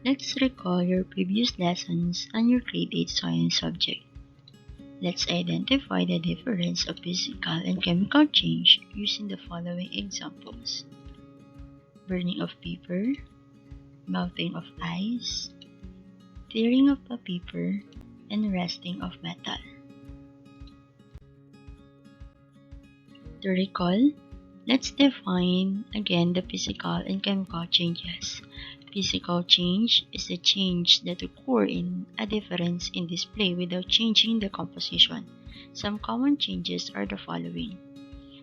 Let's recall your previous lessons on your grade 8 science subject. Let's identify the difference of physical and chemical change using the following examples: burning of paper, melting of ice, tearing of the paper, and rusting of metal. To recall, let's define again the physical and chemical changes. Physical change is a change that occurs in a difference in display without changing the composition. Some common changes are the following: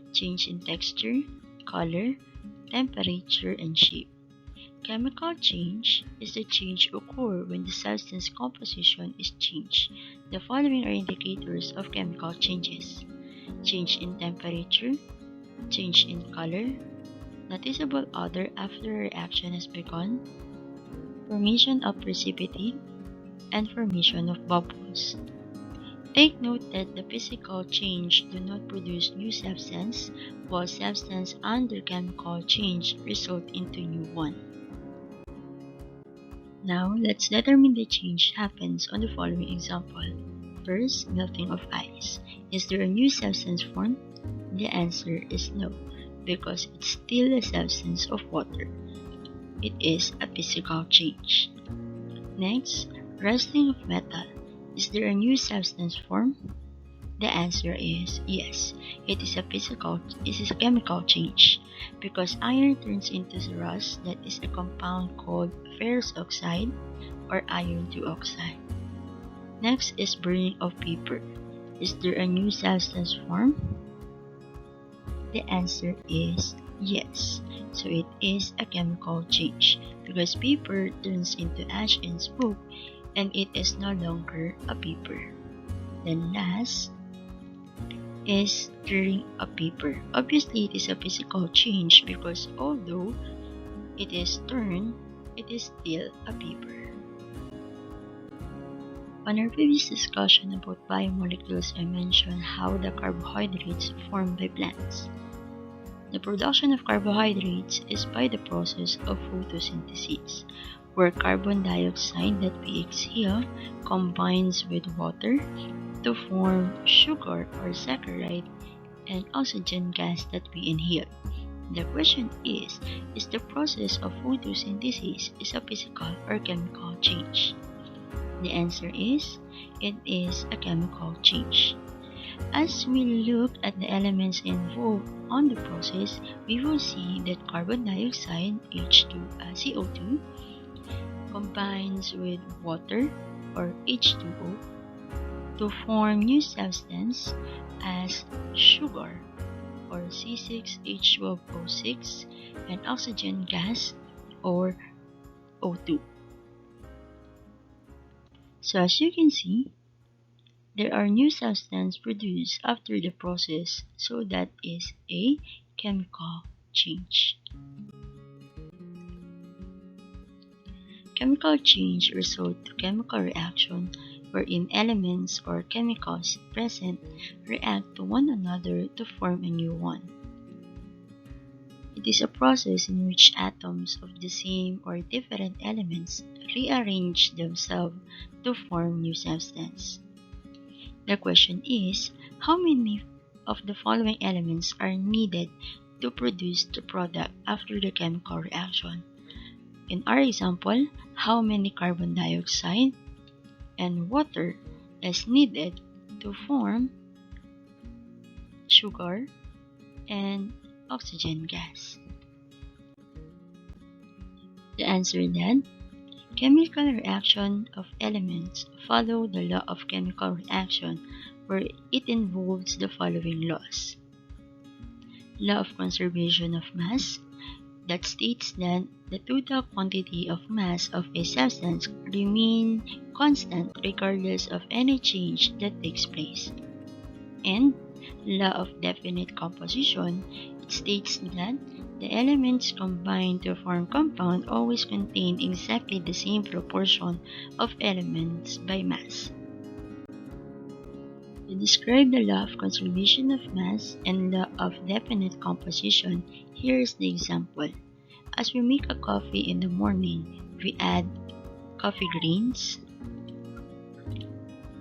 change in texture, color, temperature, and shape. Chemical change is the change occur when the substance composition is changed. The following are indicators of chemical changes: change in temperature, change in color, noticeable odor after a reaction has begun, formation of precipitate, and formation of bubbles. Take note that the physical change do not produce new substance, while substance under chemical change result into new one. Now, let's determine the change happens on the following example. First, melting of ice. Is there a new substance formed? The answer is no, because it's still a substance of water. It is a physical change. Next, rusting of metal. Is there a new substance formed? The answer is yes. It is a chemical change, because iron turns into rust, that is a compound called ferrous oxide or iron 2 oxide. Next is burning of paper. Is there a new substance formed? The answer is yes. So it is a chemical change, because paper turns into ash and smoke and it is no longer a paper. Then last is tearing a paper. Obviously, it is a physical change because although it is turned, it is still a paper. On our previous discussion about biomolecules, I mentioned how the carbohydrates formed by plants. The production of carbohydrates is by the process of photosynthesis, where carbon dioxide that we exhale combines with water to form sugar or saccharide and oxygen gas that we inhale. The question is the process of photosynthesis is a physical or chemical change? The answer is, it is a chemical change. As we look at the elements involved on the process, we will see that carbon dioxide, CO2, combines with water or H2O to form new substance as sugar or C6H12O6 and oxygen gas or O2. So as you can see, there are new substances produced after the process, so that is a chemical change. Chemical change results to chemical reaction wherein elements or chemicals present react to one another to form a new one. It is a process in which atoms of the same or different elements rearrange themselves to form new substance. The question is, how many of the following elements are needed to produce the product after the chemical reaction? In our example, how many carbon dioxide and water is needed to form sugar and oxygen gas? The answer then, chemical reaction of elements follow the law of chemical reaction, where it involves the following laws. Law of conservation of mass, that states that the total quantity of mass of a substance remain constant regardless of any change that takes place. And law of definite composition, it states that the elements combined to form compound always contain exactly the same proportion of elements by mass. To describe the law of conservation of mass and law of definite composition, here is the example. As we make a coffee in the morning, we add coffee grains,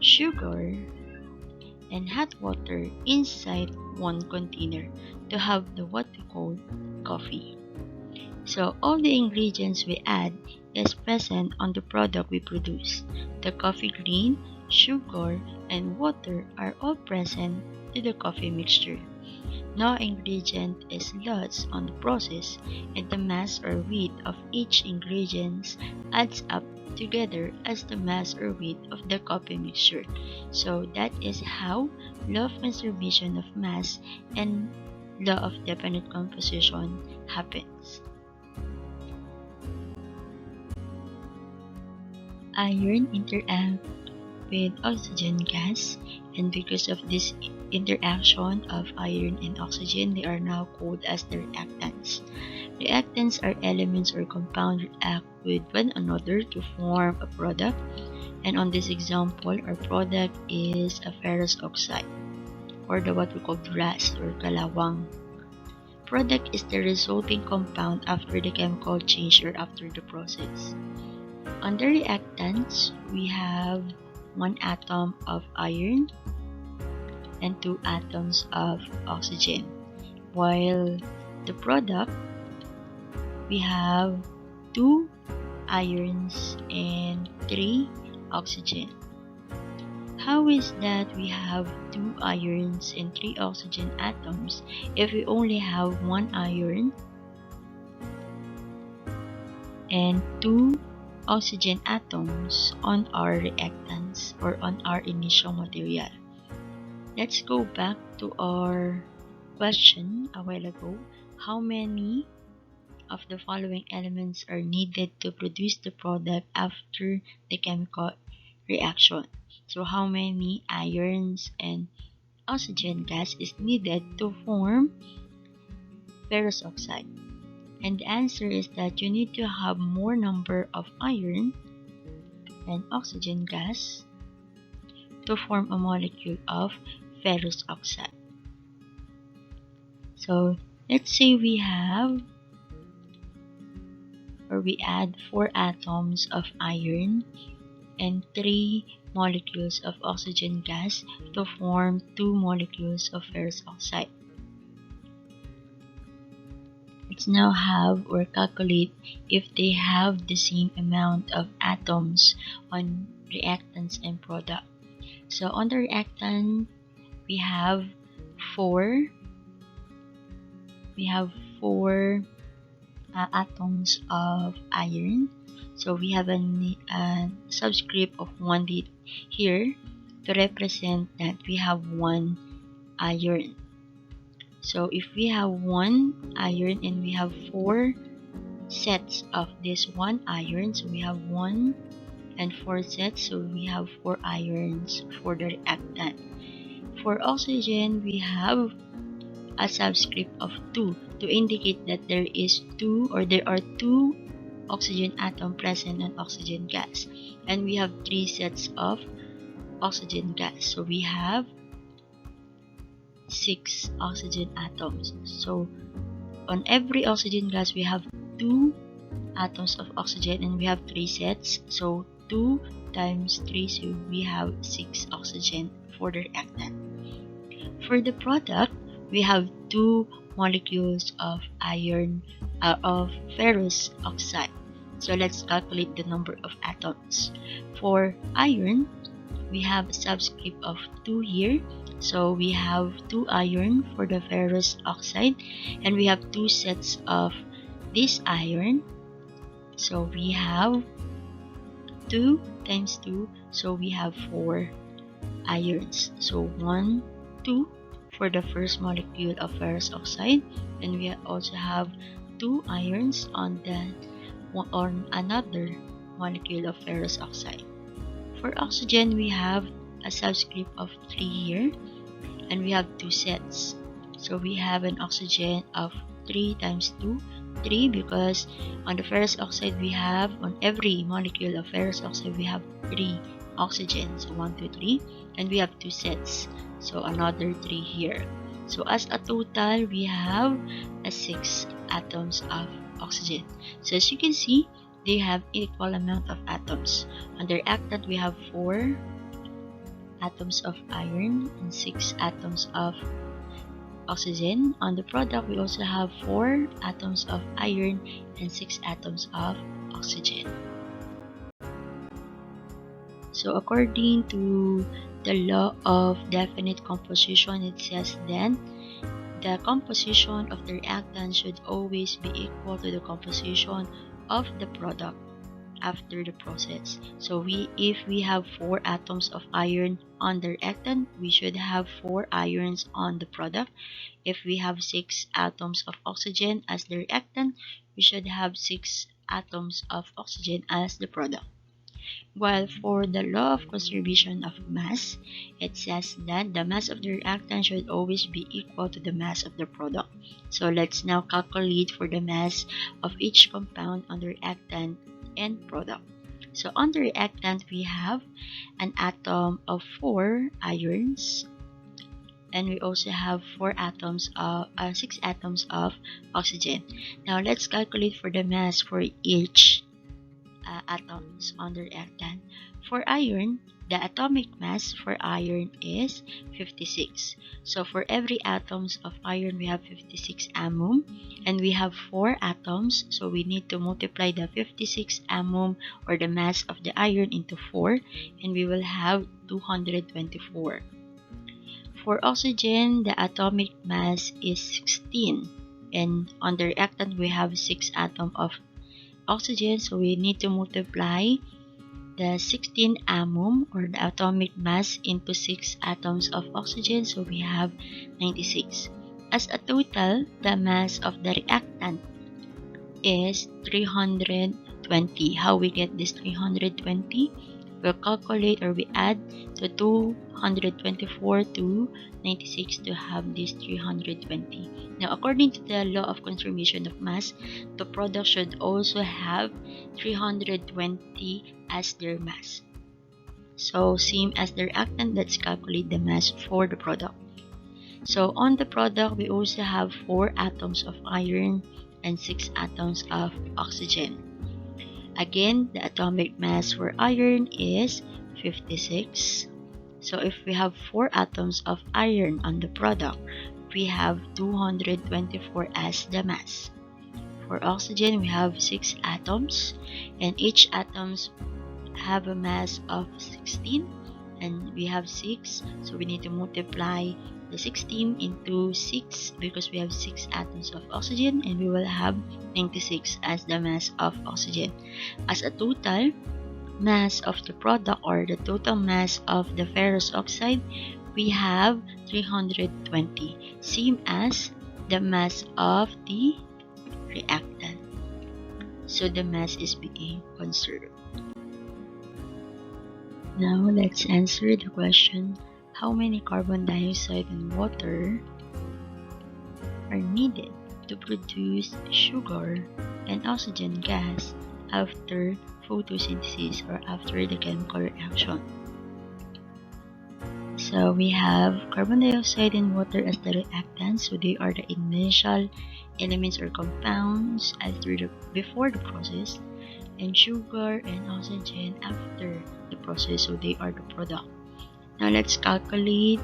sugar, and hot water inside one container to have what we call coffee. So all the ingredients we add is present on the product we produce. The coffee grain, sugar, and water are all present to the coffee mixture. No ingredient is lost on the process, and the mass or weight of each ingredient adds up together as the mass or weight of the coffee mixture. So that is how law of conservation of mass and law of definite composition happens. Iron interact with oxygen gas, and because of this interaction of iron and oxygen, they are now called as the reactants. Reactants are elements or compounds react with one another to form a product, and on this example, our product is a ferrous oxide, or what we call brass or kalawang. Product is the resulting compound after the chemical change or after the process. On the reactants, we have one atom of iron and two atoms of oxygen, while the product, we have two irons and three oxygen. How is that we have two irons and three oxygen atoms if we only have one iron and two oxygen atoms on our reactants or on our initial material? Let's go back to our question a while ago. How many of the following elements are needed to produce the product after the chemical reaction? So how many irons and oxygen gas is needed to form ferrous oxide? And the answer is that you need to have more number of iron and oxygen gas to form a molecule of ferrous oxide. So let's say we have, or we add 4 atoms of iron and 3 molecules of oxygen gas to form 2 molecules of ferrous oxide. Let's now have or calculate if they have the same amount of atoms on reactants and product. So on the reactant, we have 4 atoms of iron. So we have a subscript of 1 here to represent that we have 1 iron. So if we have 1 iron and we have 4 sets of this 1 iron, so we have 1 and 4 sets, so we have 4 irons for the reactant. For oxygen, we have a subscript of 2 to indicate that there are 2 oxygen atom present on oxygen gas, and we have 3 sets of oxygen gas, so we have 6 oxygen atoms. So on every oxygen gas, we have 2 atoms of oxygen and we have 3 sets, so 2 times 3, so we have 6 oxygen for the reactant. For the product, we have 2 molecules of ferrous oxide. So let's calculate the number of atoms. For iron, we have a subscript of 2 here. So we have 2 iron for the ferrous oxide, and we have 2 sets of this iron. So we have 2 times 2, so we have 4 irons. So 1, 2 for the first molecule of ferrous oxide, and we also have 2 irons on another molecule of ferrous oxide. For oxygen, we have a subscript of 3 here, and we have 2 sets. So we have an oxygen of 3 times 2, 3, because on the ferrous oxide we have, on every molecule of ferrous oxide we have 3 oxygens, so 1, 2, 3, and we have 2 sets, so another 3 here. So as a total, we have 6 atoms of oxygen. So as you can see, they have equal amount of atoms. On the reactant, we have 4 atoms of iron and 6 atoms of oxygen. On the product, we also have 4 atoms of iron and 6 atoms of oxygen. So according to the law of definite composition, it says then the composition of the reactant should always be equal to the composition of the product after the process. So if we have 4 atoms of iron on the reactant, we should have 4 irons on the product. If we have 6 atoms of oxygen as the reactant, we should have 6 atoms of oxygen as the product. While for the law of conservation of mass, it says that the mass of the reactant should always be equal to the mass of the product. So let's now calculate for the mass of each compound on the reactant and product. So on the reactant, we have an atom of 4 irons, and we also have 6 atoms of oxygen. Now let's calculate for the mass for each atoms on the reactant. For iron, the atomic mass for iron is 56. So for every atoms of iron, we have 56 ammum, and we have 4 atoms, so we need to multiply the 56 ammum or the mass of the iron into 4, and we will have 224. For oxygen, the atomic mass is 16, and on the reactant, we have 6 atoms of oxygen, so we need to multiply the 16 ammum or the atomic mass into 6 atoms of oxygen, so we have 96. As a total, the mass of the reactant is 320. How we get this 320? We'll calculate, or we add the 224 to 96 to have this 320. Now, according to the law of conservation of mass, the product should also have 320 as their mass. So, same as the reactant, let's calculate the mass for the product. So, on the product, we also have 4 atoms of iron and 6 atoms of oxygen. Again, the atomic mass for iron is 56. So if we have 4 atoms of iron on the product, we have 224 as the mass. For oxygen, we have 6 atoms, and each atoms have a mass of 16, and we have 6, so we need to multiply the 16 into 6 because we have 6 atoms of oxygen, and we will have 96 as the mass of oxygen. As a total mass of the product, or the total mass of the ferrous oxide, we have 320, same as the mass of the reactant. So the mass is being conserved. Now let's answer the question, how many carbon dioxide and water are needed to produce sugar and oxygen gas after photosynthesis or after the chemical reaction? So we have carbon dioxide and water as the reactants, so they are the initial elements or compounds before the process, and sugar and oxygen after the process, so they are the product. Now let's calculate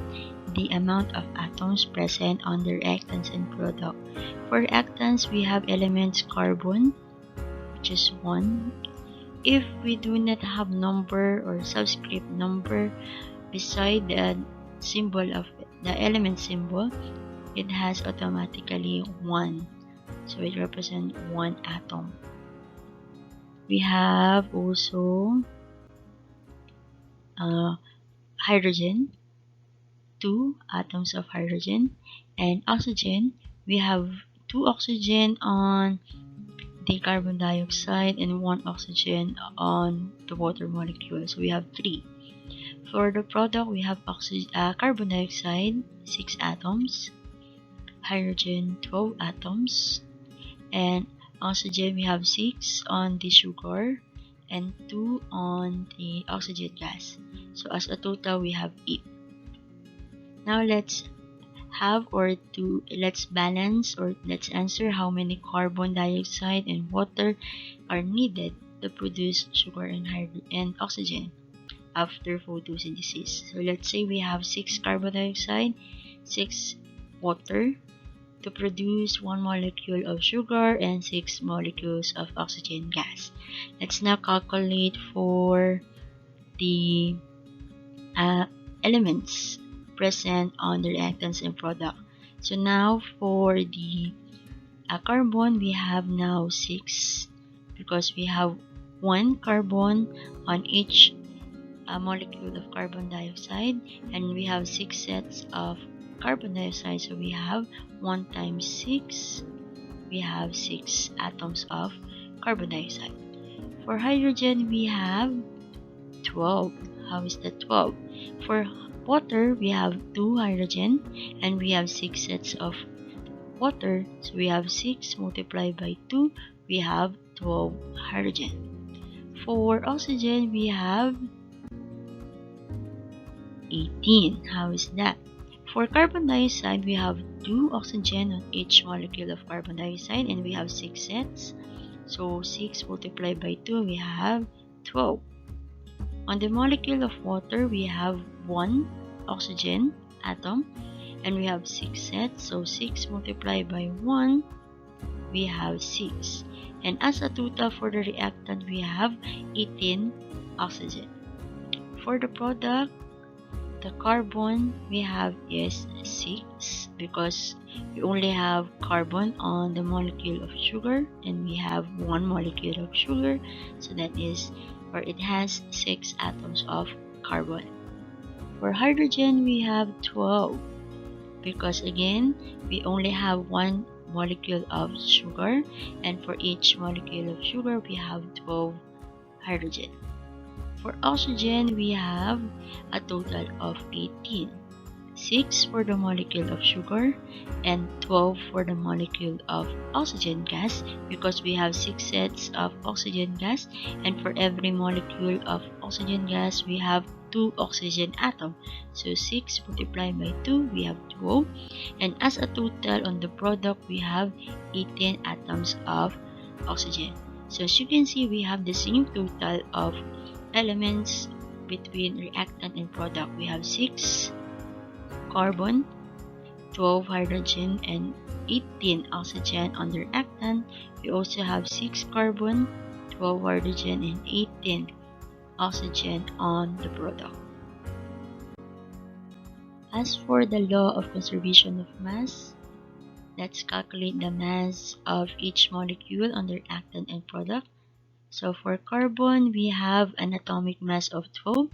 the amount of atoms present on the reactants and product. For reactants, we have elements carbon, which is 1. If we do not have number or subscript number beside the symbol of the element symbol, it has automatically 1. So it represents 1 atom. We have also hydrogen, 2 atoms of hydrogen, and oxygen. We have 2 oxygen on the carbon dioxide and 1 oxygen on the water molecule, so we have 3. For the product, we have carbon dioxide 6 atoms, hydrogen 12 atoms, and oxygen we have 6 on the sugar and 2 on the oxygen gas. So as a total, we have 8. Now let's balance, or let's answer how many carbon dioxide and water are needed to produce sugar and oxygen after photosynthesis. So let's say we have 6 carbon dioxide, 6 water to produce 1 molecule of sugar and 6 molecules of oxygen gas. Let's now calculate for the elements present on the reactants and product. So now for the carbon, we have now 6 because we have 1 carbon on each molecule of carbon dioxide, and we have 6 sets of carbon dioxide, so we have 1 times 6, we have 6 atoms of carbon dioxide. For hydrogen, we have 12. How is that 12? For water, we have 2 hydrogen and we have 6 sets of water, so we have 6 multiplied by 2, we have 12 hydrogen. For oxygen, we have 18. How is that? For carbon dioxide, we have 2 oxygen on each molecule of carbon dioxide and we have 6 sets. So 6 multiplied by 2, we have 12. On the molecule of water, we have 1 oxygen atom and we have 6 sets. So 6 multiplied by 1, we have 6. And as a total for the reactant, we have 18 oxygen. For the product, the carbon we have is 6 because we only have carbon on the molecule of sugar and we have 1 molecule of sugar, so that is, or it has 6 atoms of carbon. For hydrogen, we have 12 because again we only have 1 molecule of sugar, and for each molecule of sugar we have 12 hydrogen. For oxygen, we have a total of 18. 6 for the molecule of sugar and 12 for the molecule of oxygen gas because we have 6 sets of oxygen gas, and for every molecule of oxygen gas we have 2 oxygen atoms. So 6 multiplied by 2, we have 12, and as a total on the product we have 18 atoms of oxygen. So as you can see, we have the same total of elements between reactant and product. We have 6 carbon, 12 hydrogen, and 18 oxygen on the reactant. We also have 6 carbon, 12 hydrogen, and 18 oxygen on the product. As for the law of conservation of mass, let's calculate the mass of each molecule on the reactant and product. So for carbon, we have an atomic mass of 12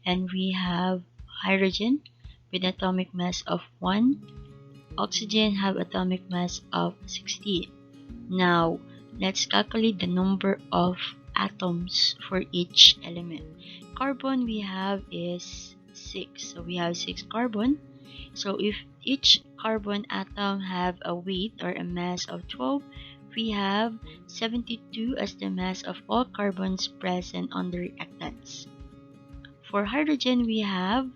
and we have hydrogen with atomic mass of 1. Oxygen have atomic mass of 16. Now, let's calculate the number of atoms for each element. Carbon we have is 6. So we have 6 carbon. So if each carbon atom have a weight or a mass of 12, we have 72 as the mass of all carbons present on the reactants. For hydrogen, we have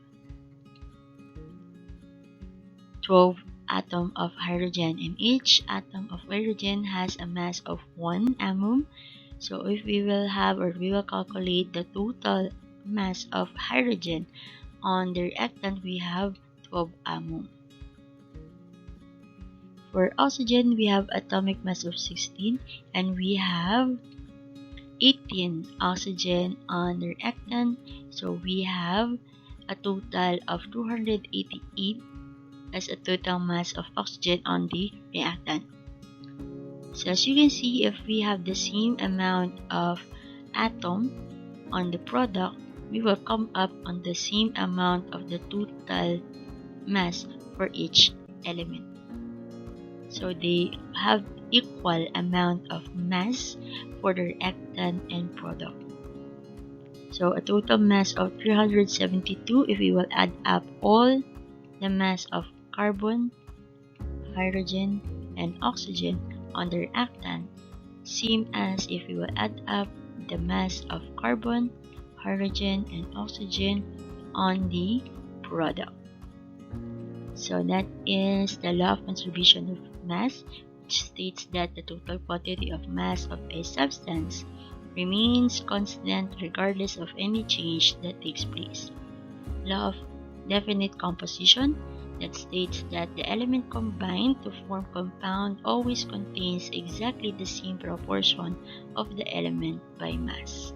12 atoms of hydrogen, and each atom of hydrogen has a mass of 1 atom. So if we will have, or we will calculate the total mass of hydrogen on the reactant, we have 12 atom. For oxygen, we have atomic mass of 16 and we have 18 oxygen on the reactant. So we have a total of 288 as a total mass of oxygen on the reactant. So as you can see, if we have the same amount of atom on the product, we will come up on the same amount of the total mass for each element. So they have equal amount of mass for the reactant and product. So a total mass of 372 if we will add up all the mass of carbon, hydrogen, and oxygen on the reactant, same as if we will add up the mass of carbon, hydrogen, and oxygen on the product. So that is the law of conservation of mass, which states that the total quantity of mass of a substance remains constant regardless of any change that takes place. Law of definite composition that states that the element combined to form compound always contains exactly the same proportion of the element by mass.